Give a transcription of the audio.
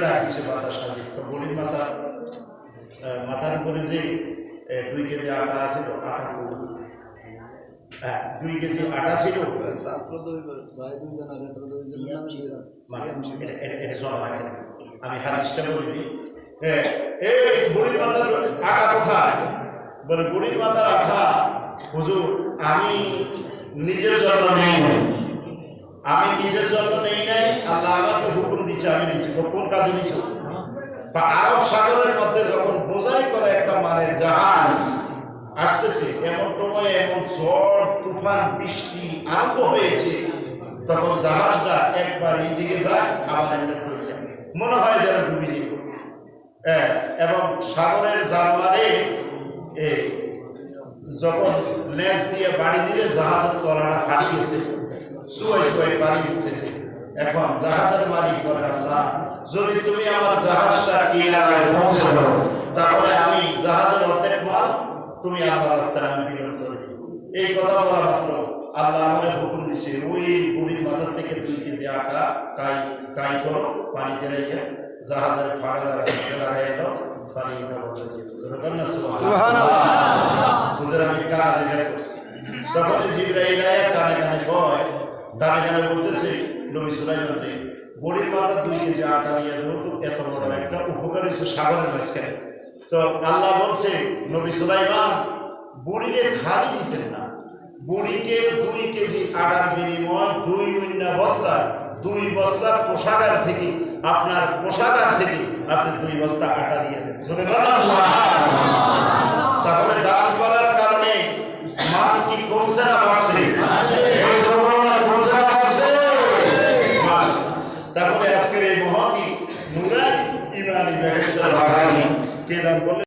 ডাক দিছে বাতাস হাজির। তো বুড়ির মাথার উপরে যে 2 কেজি আটা আছে, তো আটা 2 কেজি আটা ছিল। আমি হাদিসটা বলিনি। এই বুড়ির মাথার আটা কোথায়? বলে বুড়ির মাথার আটা হুজুর আমি নিজের জন্য নেই নাই, আল্লাহ আমাকে হুকুম দিচ্ছে, আমি নিছি। কোন কাজে নিছ? বা আরব সাগরের মধ্যে যখন বোঝাই করে একটা মানের জাহাজ আসতেছে, এমন সময় এমন ঝড় তুফান বৃষ্টি আরম্ভ হয়েছে, তখন জাহাজটা একবার এইদিকে যায়, আবার মনে হয় যেন ডুবে যাবে। এবং সাগরের জানোয়ারে যখন লেজ দিয়ে বাড়ি দিলে জাহাজের তলাটা ফাটিয়েছে, শুয়ে পানি উঠতেছে। এখন জাহাজের মালিক বলে, আল্লাহ যদি তুমি আমার জাহাজটা কিনারায় পৌঁছে দাও, তাহলে আমি জাহাজের অর্ধেক মাল তুমি আমার রাস্তায় আমি বিতরণ করে দিই। এই কথা বলা মাত্র আল্লাহ আমাদের হুকুম দিচ্ছে, ওই বুড়ির মাথার থেকে 2 কেজি আটা কাই করো, পানিতে রেখে জাহাজের ফাড়া লাগাই দাও, পানি বুঝে আমি কাজ এটা করছি। তখন জিবরাইল কানে কানে কয়, কানে কানে বলতেছে, নবী সুলাইমান বুড়ির মাথার 2 কেজি আটা নিয়ে যেহেতু এত বড় একটা উপকার হয়েছে সাগরের মাঝখানে, তো আল্লাহ বলছে নবী সুলাইমান বুড়িকে খালি দিতেন না, বুড়িকে 2 কেজি আটার বিনিময় 2 বস্তা পোশাকার থেকে, আপনার পোশাকার থেকে আপনি 2 বস্তা আটা দিয়ে দেন। তাহলে দান করার কারণে মান কি কমছে না বাড়ছে? তাহলে আজকের এই মহতি নুরানি ইমানি কে দান করলেন?